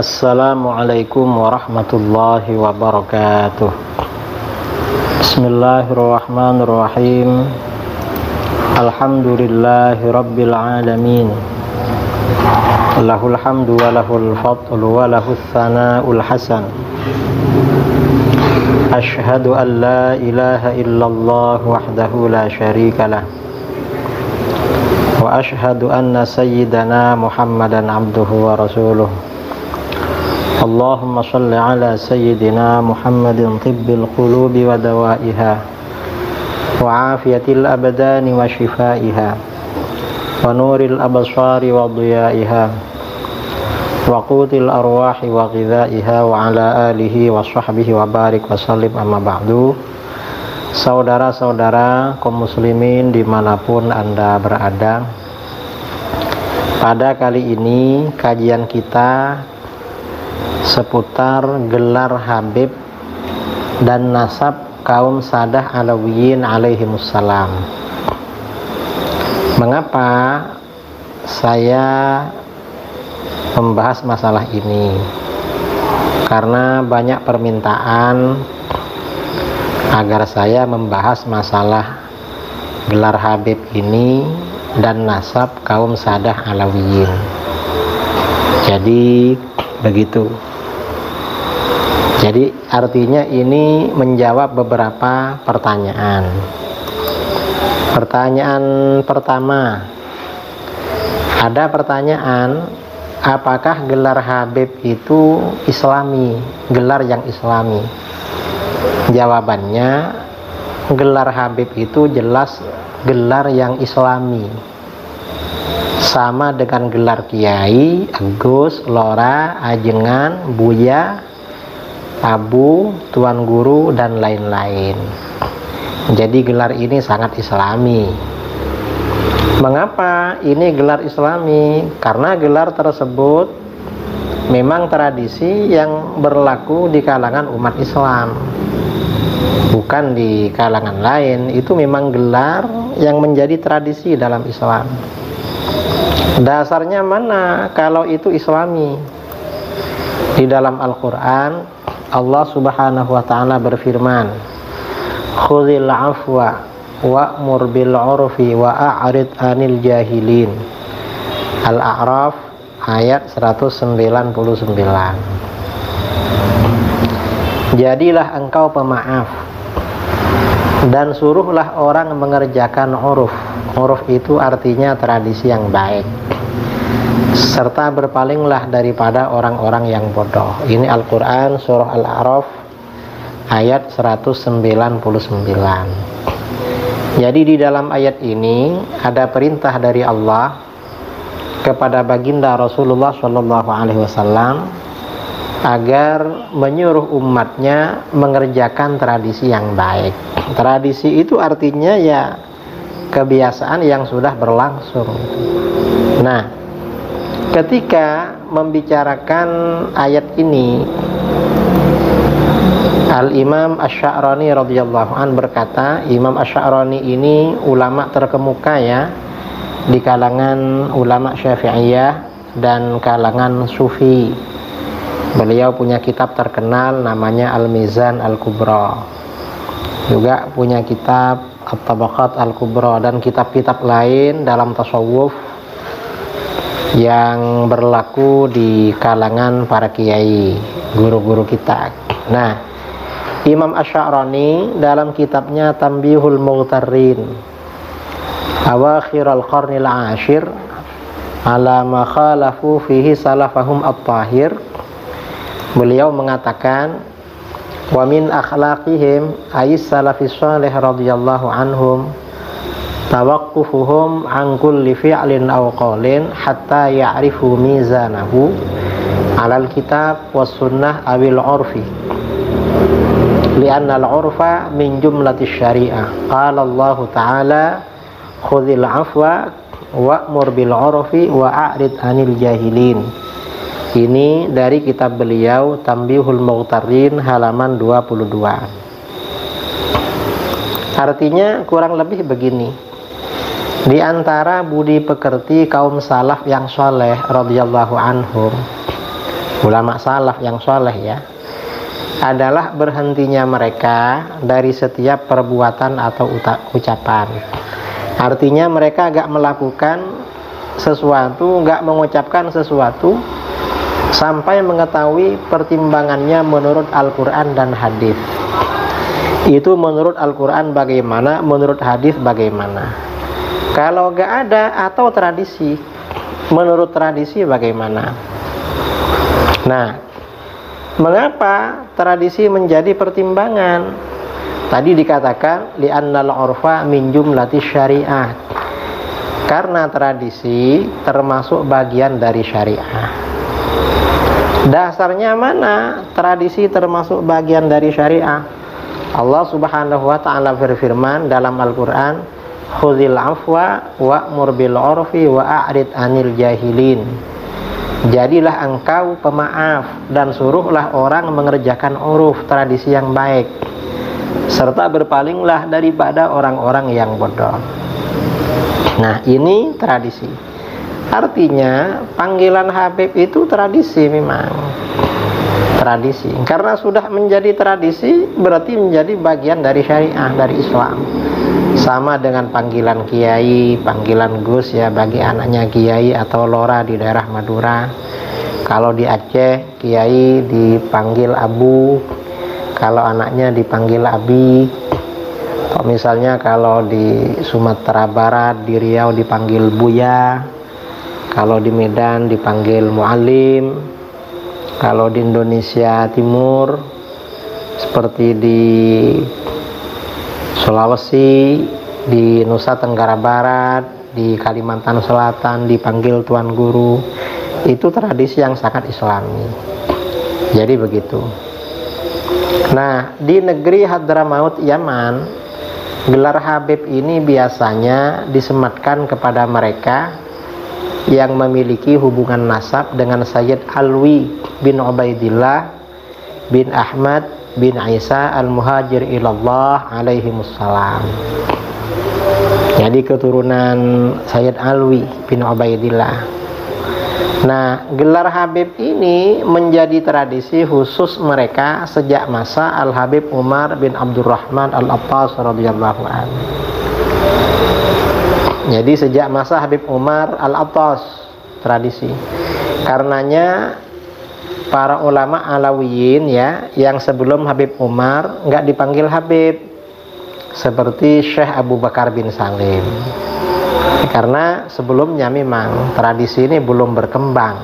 Assalamualaikum warahmatullahi wabarakatuh. Bismillahirrahmanirrahim. Alhamdulillahi rabbil alamin. Lahul hamdu wa lahul fadlu wa lahus tsana'ul hasan. Asyhadu an la ilaha illallah wahdahu la syarika lah. Wa asyhadu anna sayyidana Muhammadan abduhu wa rasuluh. Allahumma salli ala sayyidina Muhammadin tibbil qulubi wa dawaiha wa afiyatil abdani wa shifaiha wa nuril absari wa diyaiha wa qutil arwahi wa ghidhaiha wa ala alihi wa sahbihi wa barik wa sallim, amma ba'du. Saudara-saudara kaum muslimin dimanapun Anda berada, pada kali ini kajian kita seputar gelar Habib dan nasab kaum Sadah Alawiyin alaihimussalam. Mengapa saya membahas masalah ini? Karena banyak permintaan agar saya membahas masalah gelar Habib ini dan nasab kaum Sadah Alawiyin. Jadi begitu. Jadi artinya ini menjawab beberapa pertanyaan. Pertanyaan pertama, ada pertanyaan, apakah gelar Habib itu Islami, gelar yang Islami? Jawabannya, gelar Habib itu jelas gelar yang Islami, sama dengan gelar Kiai, Agus, Lora, Ajengan, Buya, Abu, Tuan Guru, dan lain-lain. Jadi gelar ini sangat Islami. Mengapa ini gelar Islami? Karena gelar tersebut memang tradisi yang berlaku di kalangan umat Islam, bukan di kalangan lain. Itu memang gelar yang menjadi tradisi dalam Islam. Dasarnya mana kalau itu Islami? Di dalam Al-Quran Allah subhanahu wa ta'ala berfirman, khudhil afwa wa'mur bil urfi wa a'rid anil jahilin. Al-A'raf ayat 199. Jadilah engkau pemaaf dan suruhlah orang mengerjakan uruf. Uruf itu artinya tradisi yang baik, serta berpalinglah daripada orang-orang yang bodoh. Ini Al-Quran surah Al-A'raf ayat 199. Jadi di dalam ayat ini ada perintah dari Allah kepada baginda Rasulullah SAW agar menyuruh umatnya mengerjakan tradisi yang baik. Tradisi itu artinya ya kebiasaan yang sudah berlangsung. Nah, ketika membicarakan ayat ini, Al-Imam Asy-Sya'rani radhiyallahu an berkata, Imam Asy-Sya'rani ini ulama terkemuka ya di kalangan ulama Syafi'iyah dan kalangan Sufi. Beliau punya kitab terkenal namanya Al-Mizan Al-Kubra. Juga punya kitab At-Tabaqat Al-Kubra dan kitab-kitab lain dalam tasawuf yang berlaku di kalangan para kiai, guru-guru kita. Nah, Imam Asy-Sya'rani dalam kitabnya Tanbihul Mughtarrin Awakhir al-Qarnil Ashir ala ma khalafu fihi salafahum at-tahir, beliau mengatakan, wa min akhlaqihim ayis salafis salih radhiyallahu anhum tawaqqufuhum an kulli fi'lin aw qawlin hatta ya'rifu mizanahu 'alal kitab was sunnah awil 'urfi li'anna al-'urfa min jumlatis syari'ah. Qala Allah ta'ala khudhil 'afwa wa'mur bil 'urfi wa a'rid 'anil jahilin. Ini dari kitab beliau Tanbihul Mughtarrin halaman 22. Artinya kurang lebih begini. Di antara budi pekerti kaum salaf yang soleh radhiyallahu anhum ulama salaf yang soleh ya, adalah berhentinya mereka dari setiap perbuatan atau ucapan. Artinya mereka gak melakukan sesuatu, gak mengucapkan sesuatu sampai mengetahui pertimbangannya menurut Al-Quran dan hadis. Itu menurut Al-Quran bagaimana, menurut hadis bagaimana. Kalau gak ada, atau tradisi, menurut tradisi bagaimana. Nah, mengapa tradisi menjadi pertimbangan? Tadi dikatakan li'annal 'urfa min jumlati syariah. Karena tradisi termasuk bagian dari syariah. Dasarnya mana tradisi termasuk bagian dari syariah? Allah Subhanahu wa ta'ala berfirman dalam Al-Qur'an, "Khudhil 'afwa wa'mur bil 'urfi wa a'rid 'anil jahilin." Jadilah engkau pemaaf dan suruhlah orang mengerjakan uruf, tradisi yang baik, serta berpalinglah daripada orang-orang yang bodoh. Nah, ini tradisi. Artinya panggilan Habib itu tradisi, memang tradisi. Karena sudah menjadi tradisi, berarti menjadi bagian dari syariah, dari Islam. Sama dengan panggilan kiai, panggilan Gus ya bagi anaknya kiai atau lora di daerah Madura. Kalau di Aceh, kiai dipanggil Abu, kalau anaknya dipanggil Abi. Atau misalnya kalau di Sumatera Barat, di Riau dipanggil Buya, kalau di Medan dipanggil Mu'alim, kalau di Indonesia Timur seperti di Sulawesi, di Nusa Tenggara Barat, di Kalimantan Selatan dipanggil Tuan Guru. Itu tradisi yang sangat Islami. Jadi begitu. Nah, di negeri Hadramaut Yaman, gelar Habib ini biasanya disematkan kepada mereka yang memiliki hubungan nasab dengan Sayyid Alwi bin Ubaidillah bin Ahmad bin Isa al-Muhajir ilallah alaihimussalam. Jadi keturunan Sayyid Alwi bin Ubaidillah. Nah, gelar Habib ini menjadi tradisi khusus mereka sejak masa Al-Habib Umar bin Abdurrahman Al-Attas radhiyallahu anhu. Jadi sejak masa Habib Umar Al-Attas tradisi. Karenanya para ulama Alawiyin ya, yang sebelum Habib Umar nggak dipanggil Habib, seperti Syekh Abu Bakar bin Salim. Karena sebelumnya memang tradisi ini belum berkembang.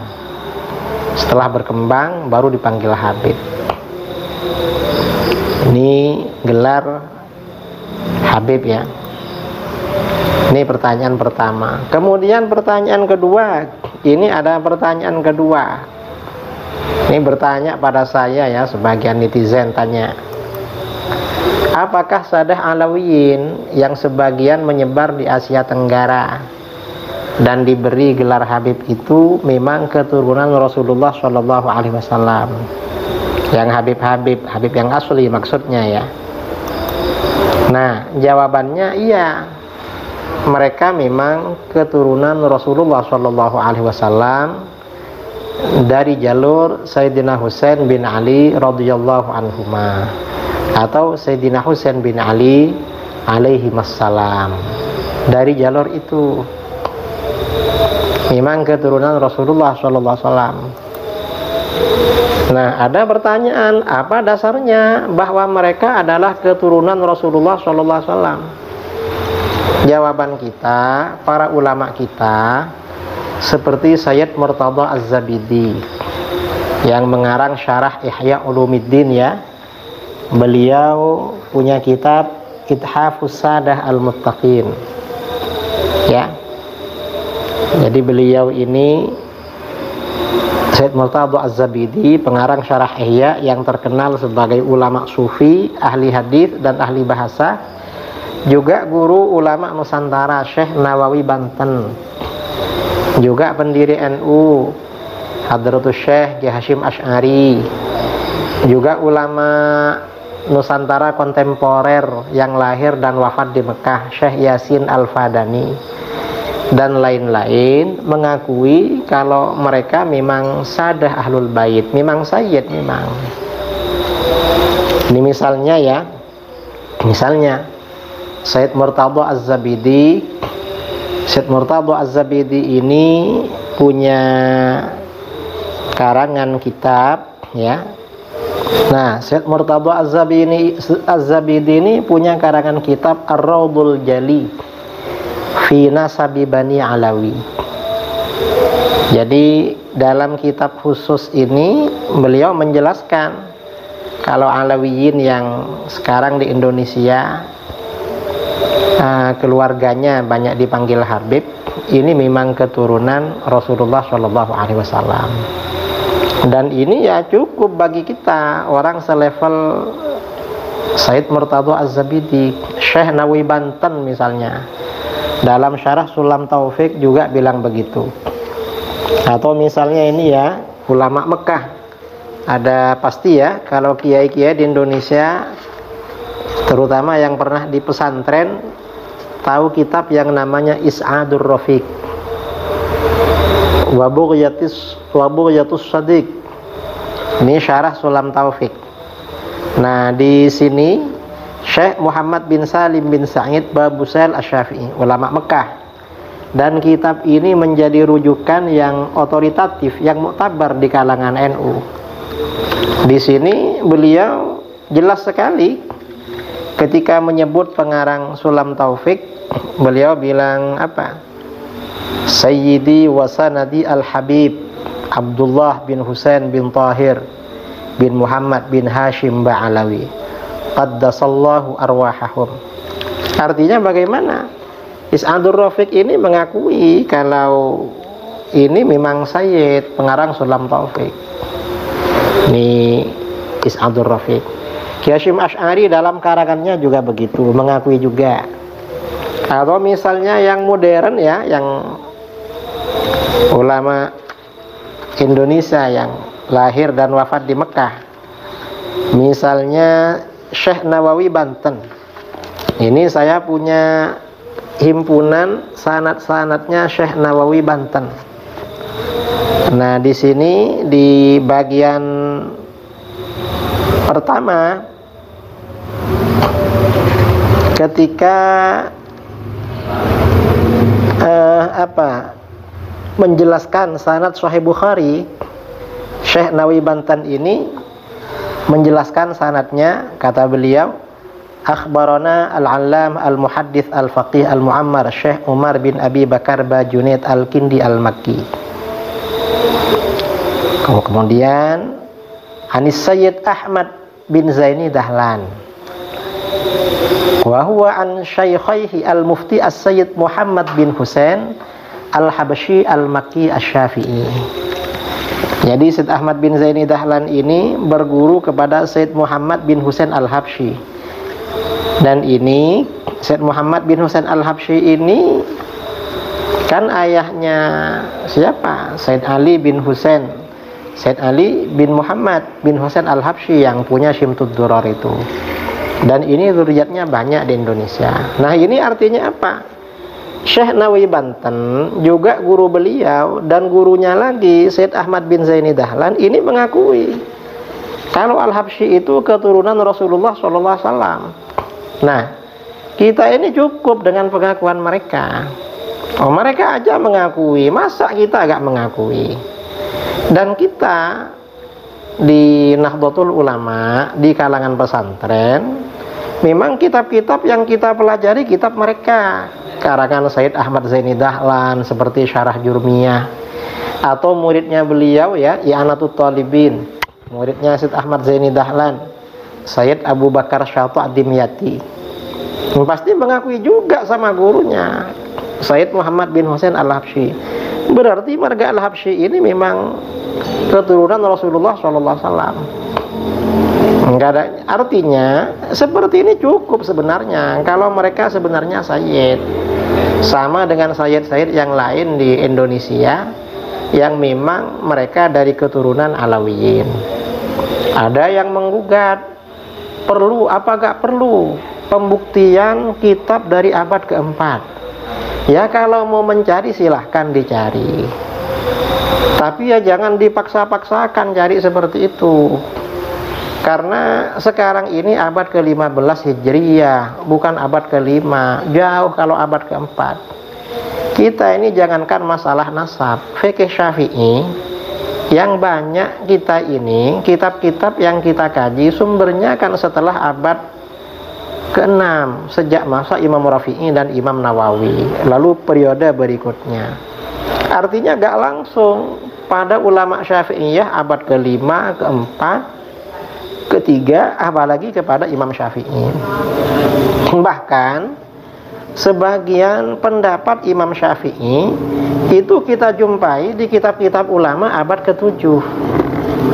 Setelah berkembang baru dipanggil Habib. Ini gelar Habib ya. Ini pertanyaan pertama. Kemudian pertanyaan kedua. Ini ada pertanyaan kedua. Ini bertanya pada saya ya, sebagian netizen tanya, apakah Sadah Alawiyin yang sebagian menyebar di Asia Tenggara dan diberi gelar Habib itu memang keturunan Rasulullah Shallallahu Alaihi Wasallam? Yang Habib yang asli maksudnya ya. Nah, jawabannya iya. Mereka memang keturunan Rasulullah Shallallahu Alaihi Wasallam dari jalur Sayyidina Husain bin Ali radhiyallahu anhuma, atau Sayyidina Husain bin Ali alaihi wassalam. Dari jalur itu memang keturunan Rasulullah sallallahu alaihi wasallam. Nah, ada pertanyaan, apa dasarnya bahwa mereka adalah keturunan Rasulullah sallallahu alaihi wasallam? Jawaban kita, para ulama kita seperti Sayyid Murtada Az-Zabidi yang mengarang syarah Ihya Ulumuddin ya. Beliau punya kitab Ithafus Sadah Al-Muttaqin ya. Jadi beliau ini Sayyid Murtada Az-Zabidi, pengarang syarah Ihya yang terkenal sebagai ulama sufi, ahli hadis dan ahli bahasa, juga guru ulama Nusantara Syekh Nawawi Banten, juga pendiri NU Hadratus Syekh Ki Hasyim Asy'ari, juga ulama Nusantara kontemporer yang lahir dan wafat di Mekah Syekh Yasin Al-Fadani. dan lain-lain mengakui kalau mereka memang sadah ahlul bait, memang sayyid memang. Ini misalnya ya, misalnya Sayyid Murtadha Az-Zabidi. Sayyid Murtadha Az-Zabidi ini punya karangan kitab ya. Nah, Sayyid Murtadha Az-Zabidi ini punya karangan kitab Ar-Raudul Jali fi Nasabi Bani Alawi. Jadi dalam kitab khusus ini beliau menjelaskan kalau Alawiyin yang sekarang di Indonesia keluarganya banyak dipanggil Habib, ini memang keturunan Rasulullah Shallallahu Alaihi Wasallam. Dan ini ya cukup bagi kita orang selevel Sayyid Murtadha Az-Zabidi. Syekh Nawawi Banten misalnya dalam syarah Sulam Taufik juga bilang begitu. Atau misalnya ini ya ulama Mekah, ada pasti ya kalau kiai-kiai di Indonesia terutama yang pernah di pesantren tahu kitab yang namanya Is'adur Rafiq wa Bughyatus Shadiq. Ini syarah Sulam Taufik. Nah, di sini Syekh Muhammad bin Salim bin Sa'id Babusail Asy-Syafi'i, ulama Mekah. Dan kitab ini menjadi rujukan yang otoritatif, yang muktabar di kalangan NU. Di sini beliau jelas sekali ketika menyebut pengarang Sulam Taufik, beliau bilang apa? Sayyidi wa sanadi al-Habib Abdullah bin Husain bin Tahir bin Muhammad bin Hashim Ba'alawi qaddasallahu arwahahum. Artinya bagaimana? Is'adur Rafiq ini mengakui kalau ini memang Sayyid, pengarang Sulam Taufik. Ini Is'adur Rafiq. Ki Hasyim Asy'ari dalam karangannya juga begitu, mengakui juga. Atau misalnya yang modern ya, yang ulama Indonesia yang lahir dan wafat di Mekah, misalnya Syekh Nawawi Banten. Ini saya punya himpunan sanad-sanadnya Syekh Nawawi Banten. Nah, di sini di bagian pertama ketika menjelaskan sanad Sahih Bukhari, Syekh Nawawi Banten ini menjelaskan sanadnya, kata beliau, akhbarana al-allam al-muhaddits al-faqih al-mu'ammar Syekh Umar bin Abi Bakar Bajunaid al-Kindi al-Makki. Kemudian Anis Sayyid Ahmad bin Zaini Dahlan wa huwa an syaikhaihi al-mufti as-Sayyid Muhammad bin Husain al-Habsyi al-Makki asy-Syafi'i. Jadi Sayyid Ahmad bin Zaini Dahlan ini berguru kepada Sayyid Muhammad bin Husain al-Habsyi. Dan ini Sayyid Muhammad bin Husain al-Habsyi ini kan ayahnya siapa? Sayyid Ali bin Husain, Sayyid Ali bin Muhammad bin Husain al-Habsyi yang punya Syimtud Durar itu. Dan ini zuriatnya banyak di Indonesia. Nah, ini artinya apa? Syekh Nawawi Banten juga guru beliau, dan gurunya lagi Sayyid Ahmad bin Zaini Dahlan ini mengakui kalau Al-Habsyi itu keturunan Rasulullah SAW. Nah, kita ini cukup dengan pengakuan mereka. Oh, mereka aja mengakui, masa kita agak mengakui? Dan kita di Nahdlatul Ulama, di kalangan pesantren, memang kitab-kitab yang kita pelajari kitab mereka, karangan Sayyid Ahmad Zaini Dahlan seperti Syarah Jurmiyah, atau muridnya beliau ya, I'anatul Talibin, muridnya Sayyid Ahmad Zaini Dahlan, Sayyid Abu Bakar Syata' Dimyati. Pasti mengakui juga sama gurunya Sayyid Muhammad bin Husain al-Habsyi. Berarti marga al-Habsyi ini memang keturunan Rasulullah SAW. Enggak ada, artinya seperti ini cukup sebenarnya. Kalau mereka sebenarnya Sayyid, sama dengan Sayyid-Sayyid yang lain di Indonesia yang memang mereka dari keturunan Alawiyin. Ada yang menggugat, perlu apa gak perlu pembuktian kitab dari abad keempat. Ya kalau mau mencari silahkan dicari, tapi ya jangan dipaksa-paksakan cari seperti itu. Karena sekarang ini abad ke-15 Hijriyah, bukan abad ke-5, jauh kalau abad ke-4. Kita ini jangankan masalah nasab, fikih Syafi'i yang banyak kita ini, kitab-kitab yang kita kaji sumbernya kan setelah abad ke-6, sejak masa Imam Rafi'i dan Imam Nawawi, lalu periode berikutnya. Artinya gak langsung pada ulama Syafi'iyah abad ke-5, ke-4, ke-3, apalagi kepada Imam Syafi'i. Bahkan sebagian pendapat Imam Syafi'i itu kita jumpai di kitab-kitab ulama abad ke-7,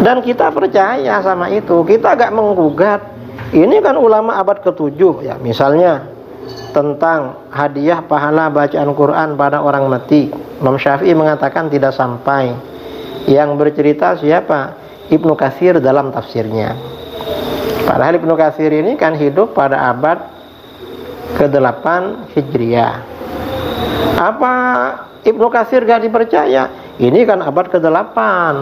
dan kita percaya sama itu. Kita gak menggugat. Ini kan ulama abad ke-7 ya, misalnya tentang hadiah pahala bacaan Quran pada orang mati. Imam Syafi'i mengatakan tidak sampai. Yang bercerita siapa? Ibnu Katsir dalam tafsirnya. Padahal Ibnu Katsir ini kan hidup pada abad ke-8 Hijriyah. Apa Ibnu Katsir gak dipercaya? Ini kan abad ke-8,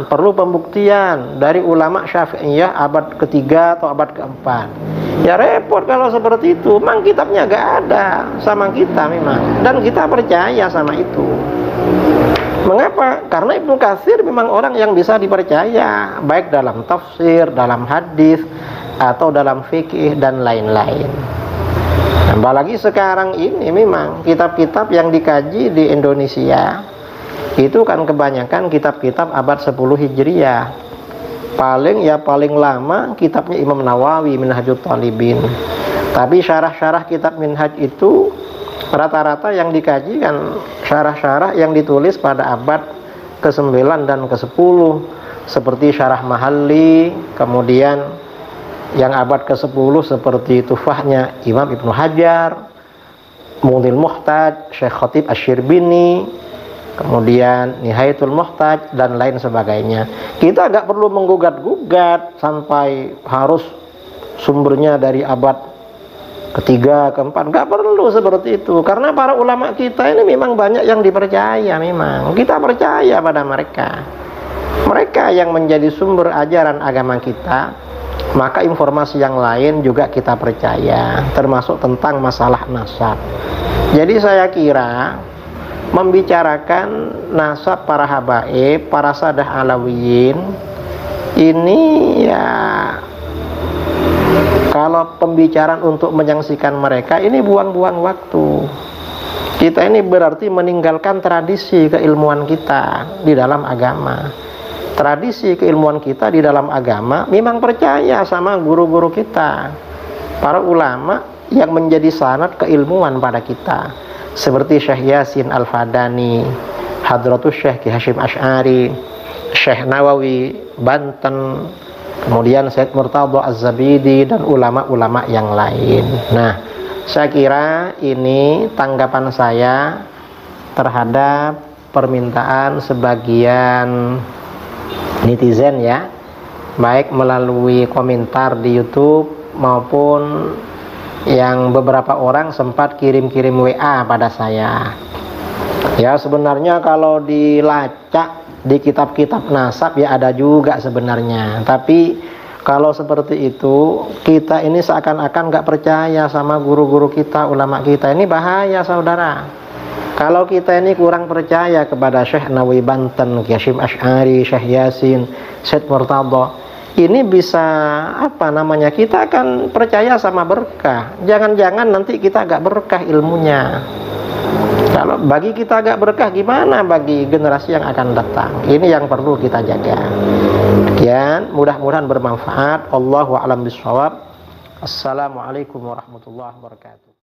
perlu pembuktian dari ulama Syafi'iyah abad ke-3 atau abad ke-4. Ya repot kalau seperti itu. Memang kitabnya gak ada sama kita memang, dan kita percaya sama itu. Mengapa? Karena Ibnu Katsir memang orang yang bisa dipercaya, baik dalam tafsir, dalam hadis, atau dalam fikih dan lain-lain. Apalagi sekarang ini memang kitab-kitab yang dikaji di Indonesia itu kan kebanyakan kitab-kitab abad 10 Hijriyah. Paling lama kitabnya Imam Nawawi, Minhajut Thalibin. Tapi syarah-syarah kitab Minhaj itu rata-rata yang dikaji kan syarah-syarah yang ditulis pada abad ke-9 dan ke-10, seperti Syarah Mahalli. Kemudian yang abad ke-10 seperti Tufahnya Imam Ibnu Hajar, Mughniul Muhtaj Syekh Khatib Asy-Syirbini, kemudian Nihayatul Muhtaj dan lain sebagainya. Kita agak perlu menggugat-gugat sampai harus sumbernya dari abad ke-3, ke-4. Gak perlu seperti itu, karena para ulama kita ini memang banyak yang dipercaya. Memang kita percaya pada mereka yang menjadi sumber ajaran agama kita. Maka informasi yang lain juga kita percaya, termasuk tentang masalah nasab. Jadi saya kira membicarakan nasab para habaib, para sadah alawiyin, ini ya kalau pembicaraan untuk menyaksikan mereka ini buang-buang waktu. Kita ini berarti meninggalkan tradisi keilmuan kita di dalam agama. Tradisi keilmuan kita di dalam agama memang percaya sama guru-guru kita, para ulama yang menjadi sanad keilmuan pada kita, seperti Syekh Yasin Al-Fadani, Hadratus Syekh Ki Hasyim Asy'ari, Syekh Nawawi Banten, kemudian Syekh Murtadha Az-Zabidi, dan ulama-ulama yang lain. Nah, saya kira ini tanggapan saya terhadap permintaan sebagian netizen ya, baik melalui komentar di YouTube maupun yang beberapa orang sempat kirim-kirim WA pada saya. Ya sebenarnya kalau dilacak di kitab-kitab nasab ya ada juga sebenarnya, tapi kalau seperti itu kita ini seakan-akan gak percaya sama guru-guru kita, ulama kita. Ini bahaya saudara. Kalau kita ini kurang percaya kepada Syekh Nawawi Banten, Ki Hasyim Asy'ari, Syekh Yasin, Syekh Murtadha, ini bisa kita akan percaya sama berkah. Jangan-jangan nanti kita agak berkah ilmunya. Kalau bagi kita agak berkah, gimana bagi generasi yang akan datang? Ini yang perlu kita jaga. Sekian, mudah-mudahan bermanfaat. Allahu a'lam bishawab. Assalamualaikum warahmatullahi wabarakatuh.